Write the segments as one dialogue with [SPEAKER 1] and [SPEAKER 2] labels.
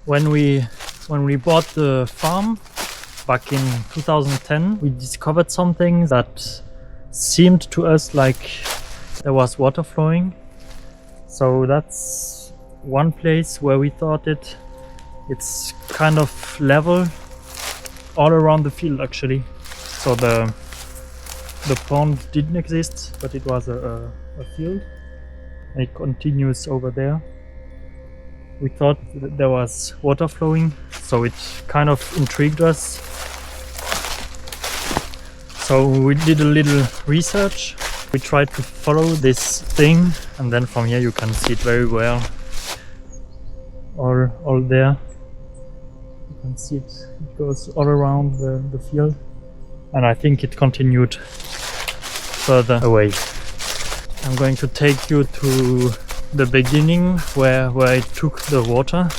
[SPEAKER 1] When we bought the farm back in 2010, we discovered something that seemed to us like there was water flowing. So that's one place where we thought it's kind of level all around the field actually. So the pond didn't exist, but it was a field, and it continues over there. We thought that there was water flowing, so it kind of intrigued us. So we did a little research. We tried to follow this thing, and then from here you can see it very well. All there. You can see it goes all around the field, and I think it continued further away. I'm going to take you to the beginning where I took the water,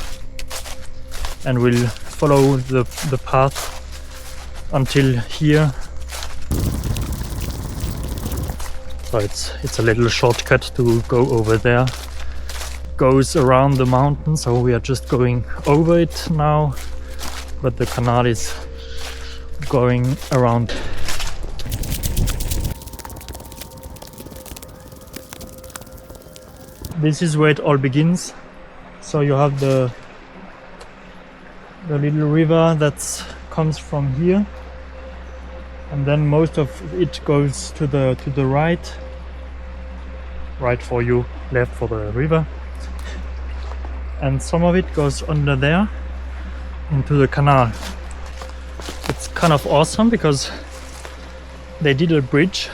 [SPEAKER 1] and we'll follow the path until here. So it's a little shortcut to go over there. Goes around the mountain, so we are just going over it now, but the canal is going around. This is where it all begins. So you have the little river that comes from here, and then most of it goes to the right for you, left for the river, and some of it goes under there into the canal. It's kind of awesome because they did a bridge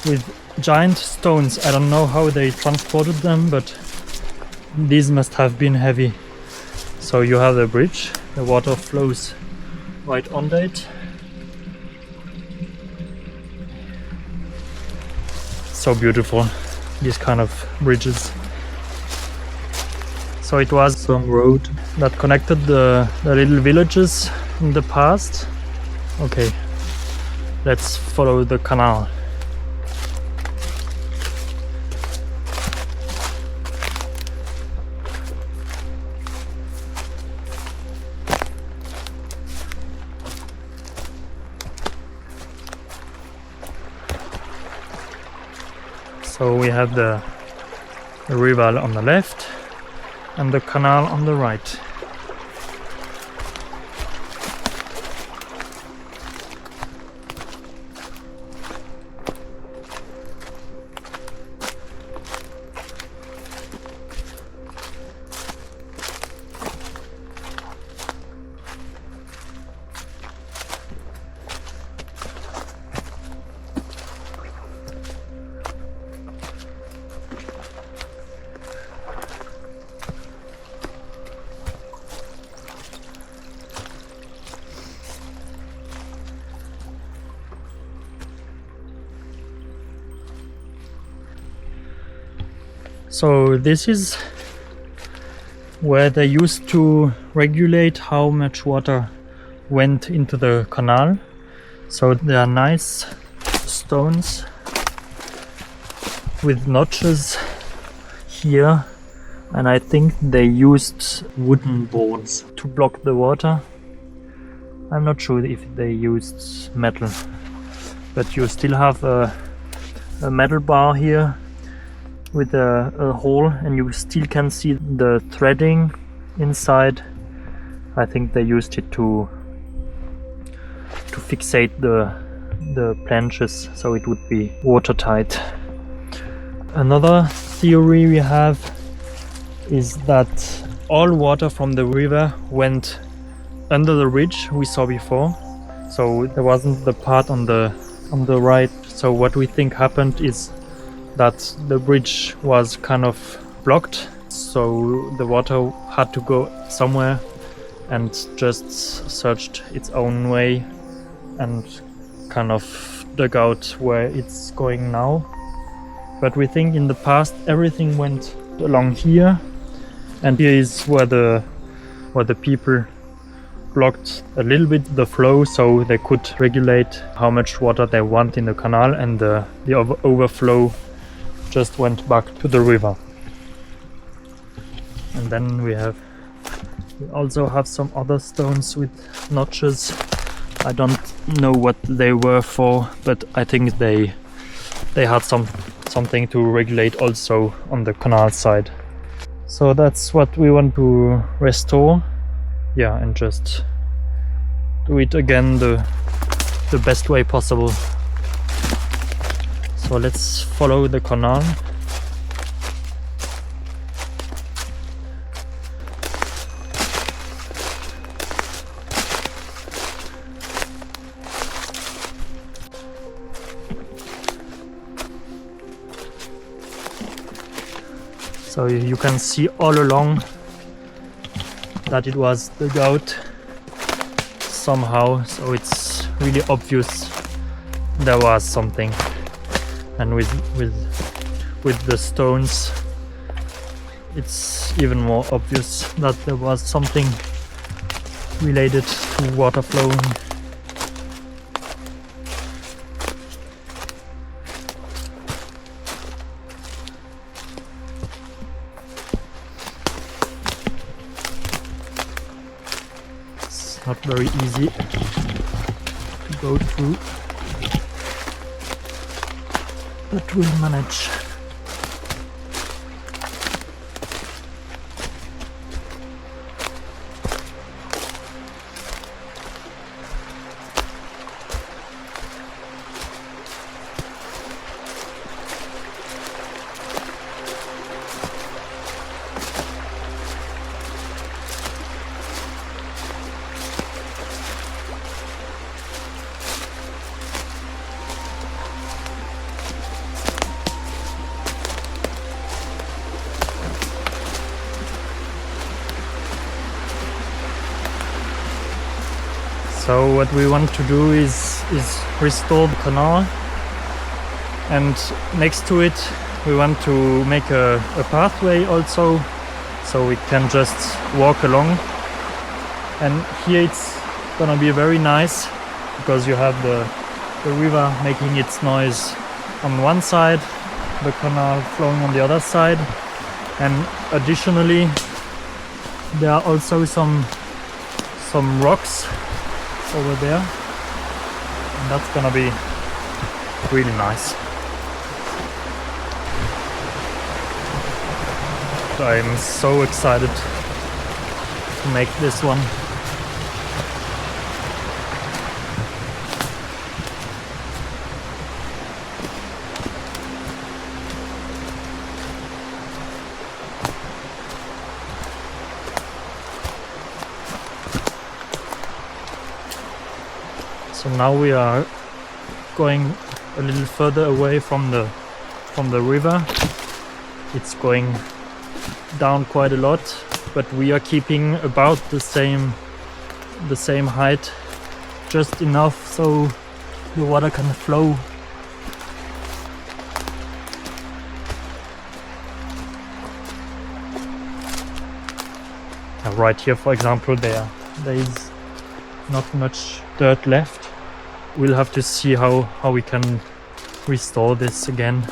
[SPEAKER 1] with giant stones. I don't know how they transported them, but these must have been heavy. So you have the bridge, the water flows right under it. So beautiful, these kind of bridges. So it was some road that connected the little villages in the past. Okay, let's follow the canal. So we have the river on the left and the canal on the right. So this is where they used to regulate how much water went into the canal. So there are nice stones with notches here, and I think they used wooden boards to block the water. I'm not sure if they used metal, but you still have a metal bar here with a hole, and you still can see the threading inside. I think they used it to fixate the planches so it would be watertight. Another theory we have is that all water from the river went under the ridge we saw before, so there wasn't the part on the right. So what we think happened is that the bridge was kind of blocked, so the water had to go somewhere and just searched its own way and kind of dug out where it's going now. But we think in the past everything went along here, and here is where the people blocked a little bit the flow so they could regulate how much water they want in the canal, and the overflow just went back to the river. And then we have We also have some other stones with notches. I don't know what they were for, but I think they had something to regulate also on the canal side. So that's what we want to restore. Yeah, and just do it again the best way possible. So let's follow the canal. So you can see all along that it was dug out somehow, so it's really obvious there was something. And with the stones, it's even more obvious that there was something related to water flowing. It's not very easy to go through, but we'll manage. So what we want to do is restore the canal, and next to it we want to make a pathway also, so we can just walk along. And here it's gonna be very nice because you have the river making its noise on one side, the canal flowing on the other side, and additionally there are also some rocks over there, and that's gonna be really nice. I'm so excited to make this one. So now we are going a little further away from the river. It's going down quite a lot, but we are keeping about the same height, just enough so the water can flow. Right here, for example, there is not much dirt left. We'll have to see how we can restore this again.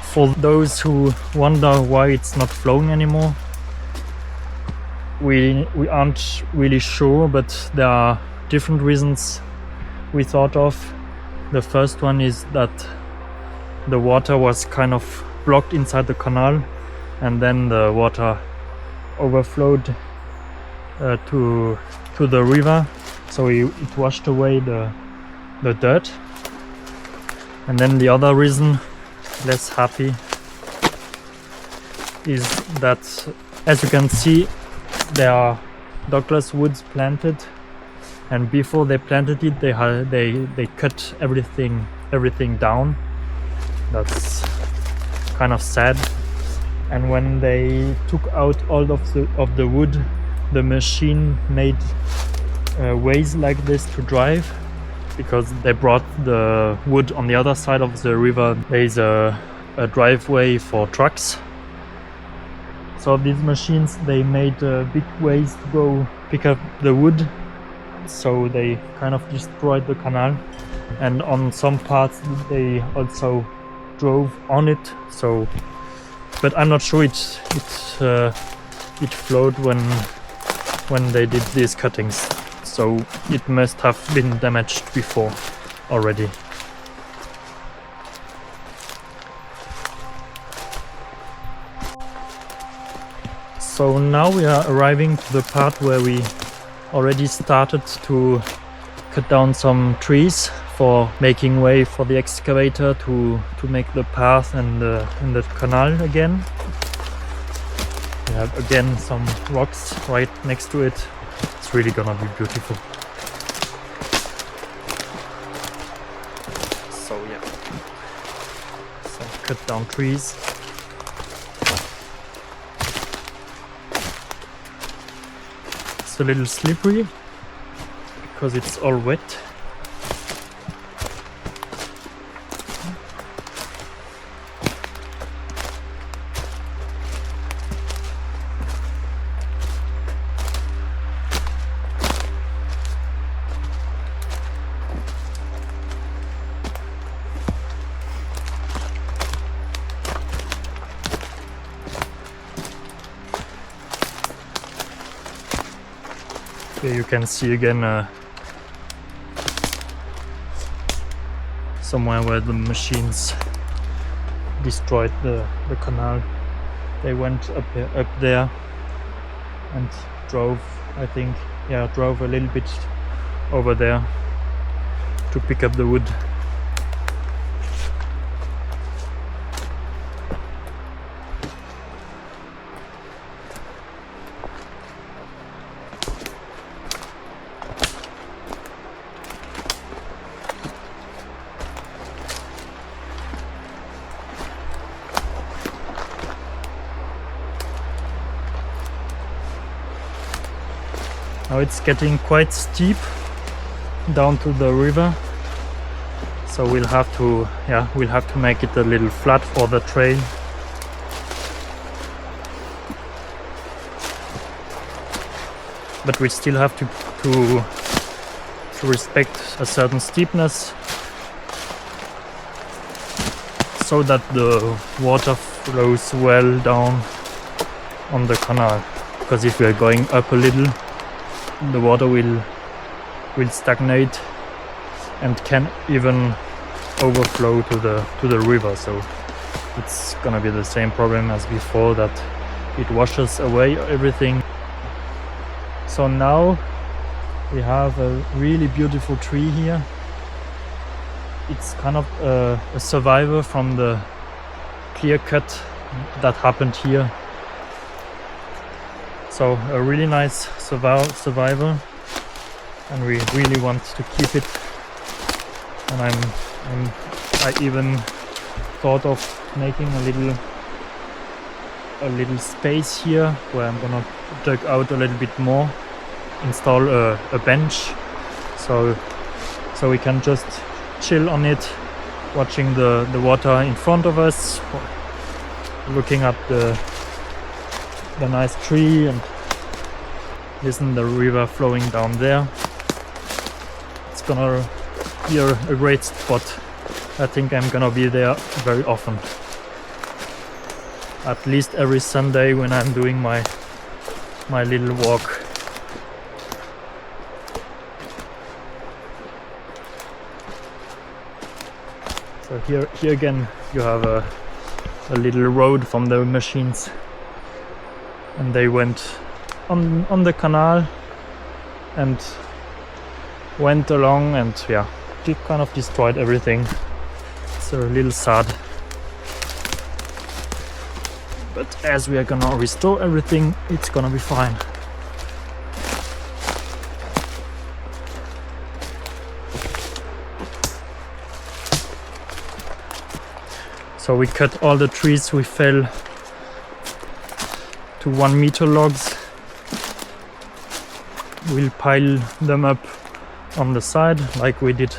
[SPEAKER 1] For those who wonder why it's not flowing anymore, we aren't really sure, but there are different reasons we thought of. The first one is that the water was kind of blocked inside the canal, and then the water overflowed to the river, so it washed away the dirt. And then the other reason, less happy, is that, as you can see, there are Douglas woods planted, and before they planted it, they cut everything down. That's kind of sad. And when they took out all of the wood, the machine made ways like this to drive, because they brought the wood on the other side of the river. There is a driveway for trucks. So these machines, they made big ways to go pick up the wood, so they kind of destroyed the canal. and on some parts they also drove on it. So, but I'm not sure it flowed when they did these cuttings. So it must have been damaged before already. So now we are arriving to the part where we already started to cut down some trees for making way for the excavator to make the path and the canal again. We have again some rocks right next to it. It's really gonna be beautiful. So yeah, some cut down trees. It's a little slippery because it's all wet. Here you can see again somewhere where the machines destroyed the canal. They went up there and drove, I think, yeah, drove a little bit over there to pick up the wood. Now it's getting quite steep down to the river, so we'll have to make it a little flat for the train. But we still have to respect a certain steepness so that the water flows well down on the canal, because if we are going up a little, the water will stagnate and can even overflow to the river. So it's gonna be the same problem as before, that it washes away everything. So now we have a really beautiful tree here. It's kind of a survivor from the clear cut that happened here. So a really nice survivor, and we really want to keep it. And I even thought of making a little space here where I'm gonna dig out a little bit more, install a bench, so we can just chill on it, watching the water in front of us, looking at the nice tree and listen the river flowing down there. It's gonna be a great spot. I think I'm gonna be there very often, at least every Sunday when I'm doing my little walk. So here again you have a little road from the machines, and they went on the canal and went along, and yeah, it kind of destroyed everything. It's a little sad, but as we are gonna restore everything, it's gonna be fine. So we cut all the trees we fell to 1 meter logs. We'll pile them up on the side like we did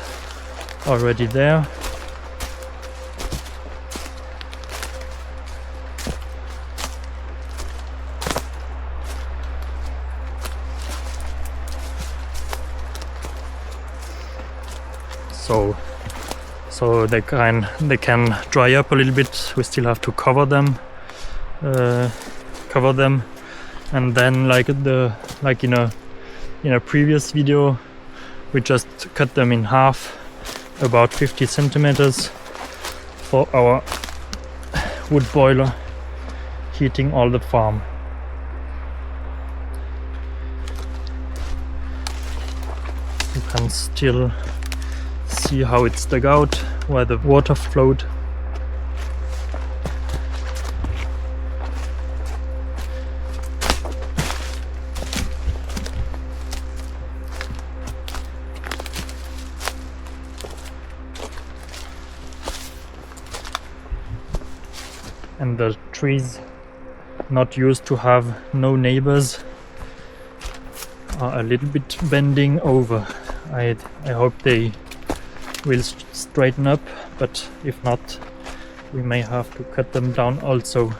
[SPEAKER 1] already there. so they can dry up a little bit. We still have to cover them, and then like in a previous video, we just cut them in half, about 50 centimeters, for our wood boiler heating all the farm. You can still see how it's dug out, where the water flowed. And the trees not used to have no neighbors are a little bit bending over. I hope they will straighten up, but if not, we may have to cut them down also.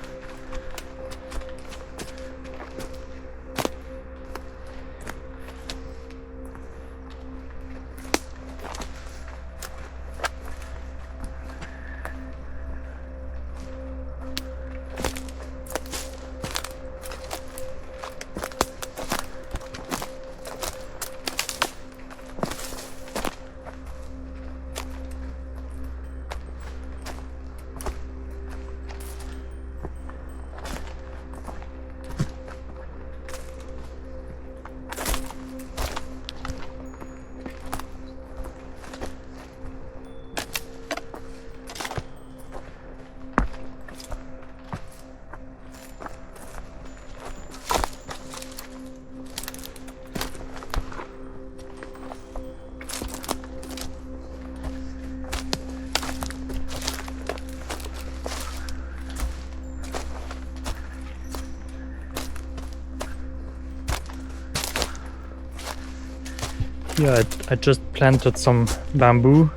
[SPEAKER 1] Here I just planted some bamboo.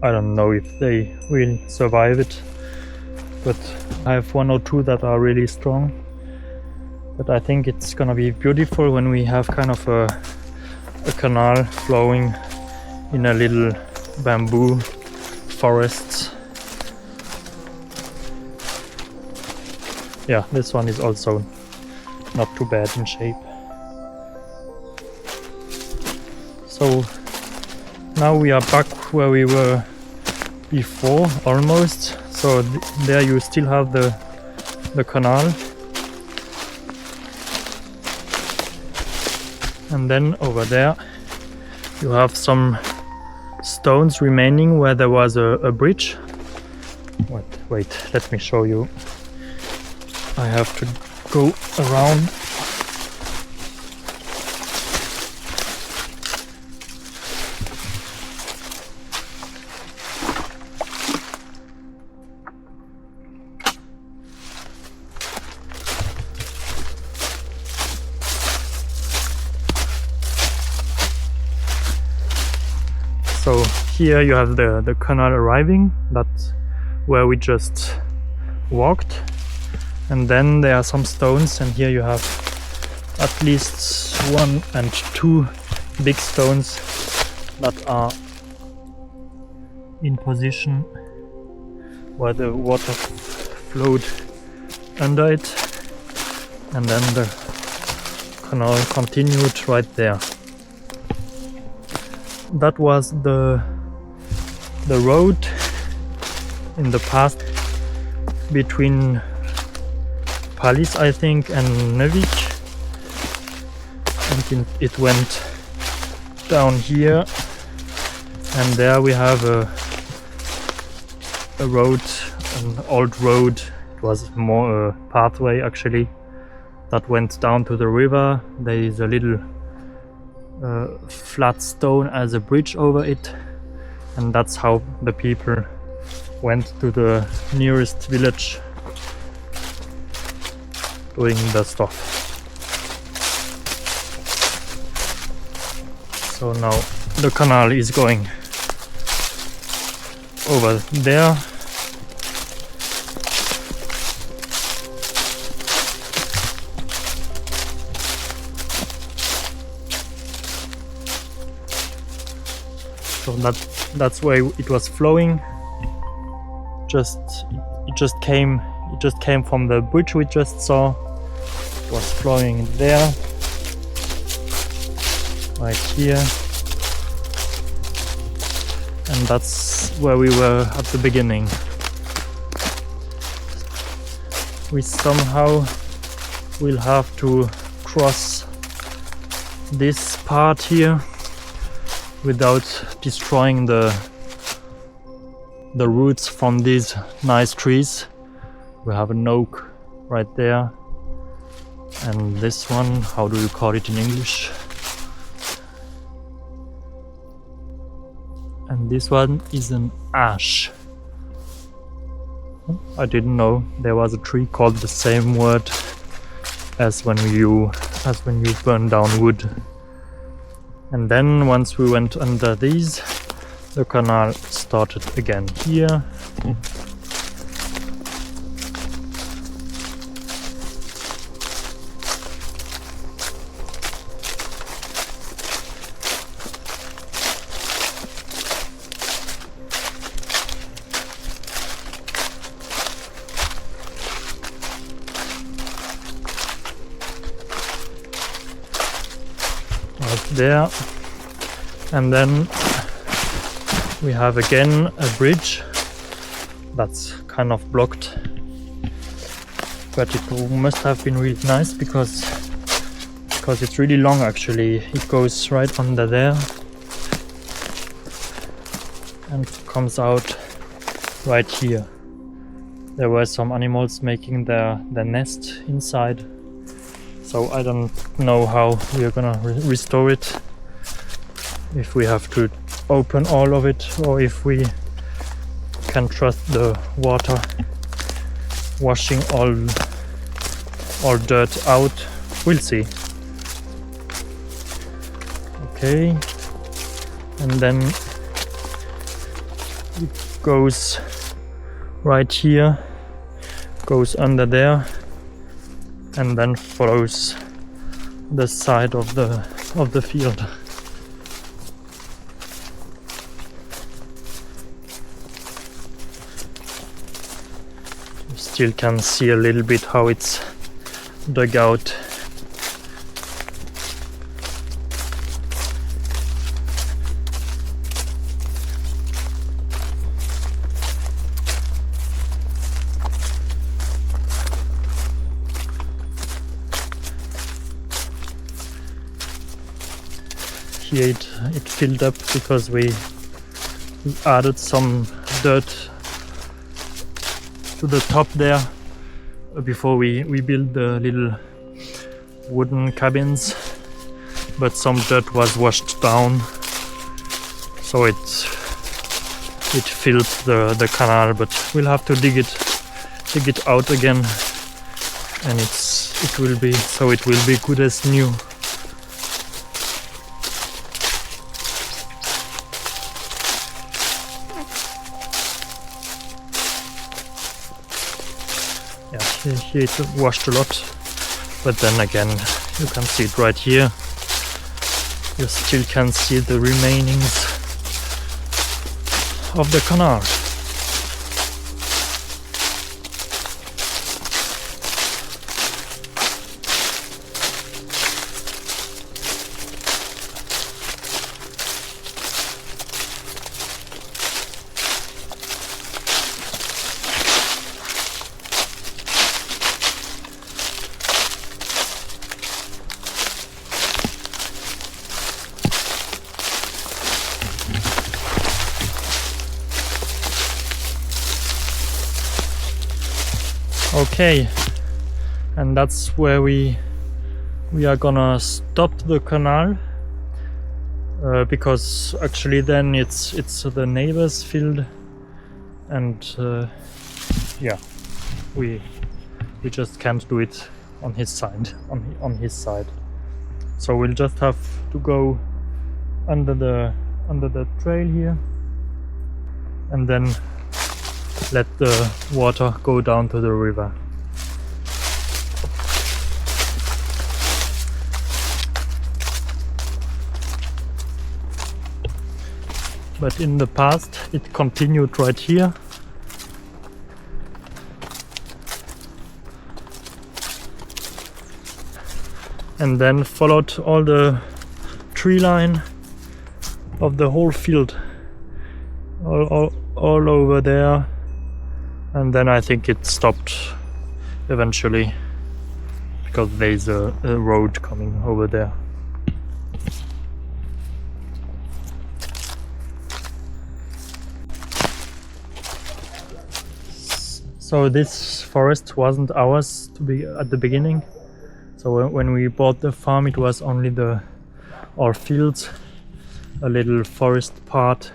[SPEAKER 1] I don't know if they will survive it, but I have one or two that are really strong. But I think it's gonna be beautiful when we have kind of a canal flowing in a little bamboo forest. Yeah, this one is also not too bad in shape. So now we are back where we were before, almost. So there you still have the canal, and then over there you have some stones remaining where there was a bridge. Wait, let me show you. I have to go around. So here you have the canal arriving, that's where we just walked, and then there are some stones, and here you have at least 1 and 2 big stones that are in position where the water flowed under it, and then the canal continued right there. That was the road in the past between Palis, I think, and Nevik, and it went down here, and there we have a road, an old road. It was more a pathway actually that went down to the river. There is a little flat stone as a bridge over it, and that's how the people went to the nearest village doing the stuff. So now the canal is going over there. So that's where it was flowing. It just came from the bridge we just saw. It was flowing there, right here, and that's where we were at the beginning. We somehow will have to cross this part here without destroying the roots from these nice trees. We have an oak right there, and this one, how do you call it in English? And this one is an ash. I didn't know there was a tree called the same word as when you burn down wood. And then once we went under these, the canal started again here. Right there. And then we have again a bridge that's kind of blocked, but it must have been really nice because it's really long actually. It goes right under there and comes out right here. There were some animals making their nest inside, so I don't know how we are gonna restore it. If we have to open all of it or if we can trust the water washing all dirt out, we'll see. Okay, and then it goes right here, goes under there, and then follows the side of the field. Still can see a little bit how it's dug out. Here it filled up because we added some dirt to the top there before we built the little wooden cabins, but some dirt was washed down, so it filled the canal, but we'll have to dig it out again, and it will be good as new. Here it washed a lot, but then again you can see it right here. You still can see the remainings of the canal. Okay, and that's where we are gonna stop the canal, because actually then it's the neighbor's field, and yeah, we just can't do it on his side, on his side. So we'll just have to go under the trail here, and then let the water go down to the river. but in the past it continued right here. And then followed all the tree line of the whole field, all over there, and then I think it stopped eventually because there's a road coming over there. So this forest wasn't ours to be at the beginning. So when we bought the farm, it was only our fields, a little forest part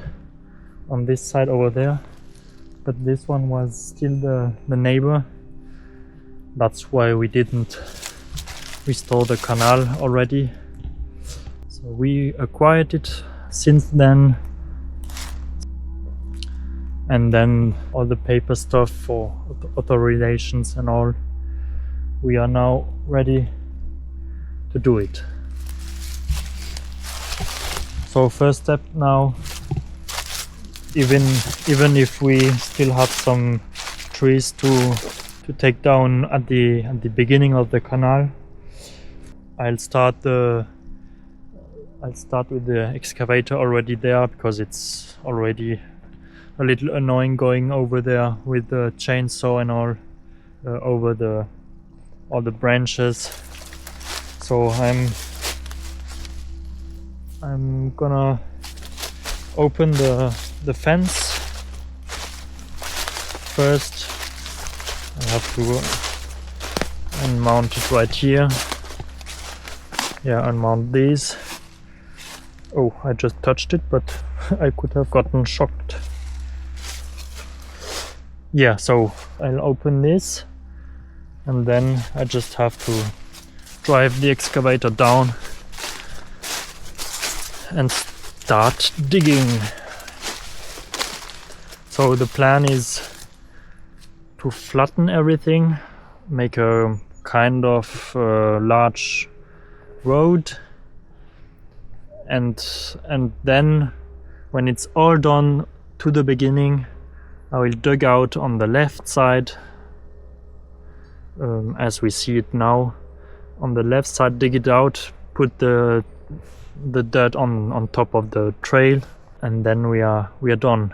[SPEAKER 1] on this side over there. But this one was still the neighbor. That's why we didn't restore the canal already. So we acquired it since then. And then all the paper stuff for authorizations and all. We are now ready to do it. So first step now, even if we still have some trees to take down at the beginning of the canal, I'll start with the excavator already there, because it's already a little annoying going over there with the chainsaw and all over all the branches. So I'm gonna open the fence first. I have to unmount it right here. Yeah, unmount these. Oh, I just touched it, but I could have gotten shocked. Yeah, so I'll open this, and then I just have to drive the excavator down and start digging. So the plan is to flatten everything, make a kind of large road, and then when it's all done to the beginning, I will dig out on the left side, as we see it now. On the left side, dig it out, put the dirt on top of the trail, and then we are done.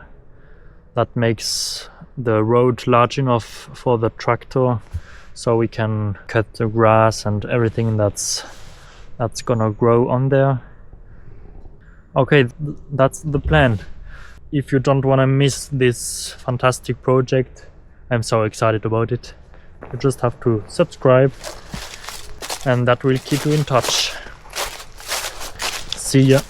[SPEAKER 1] That makes the road large enough for the tractor, so we can cut the grass and everything that's gonna grow on there. Okay, that's the plan. If you don't want to miss this fantastic project, I'm so excited about it. You just have to subscribe, and that will keep you in touch. See ya.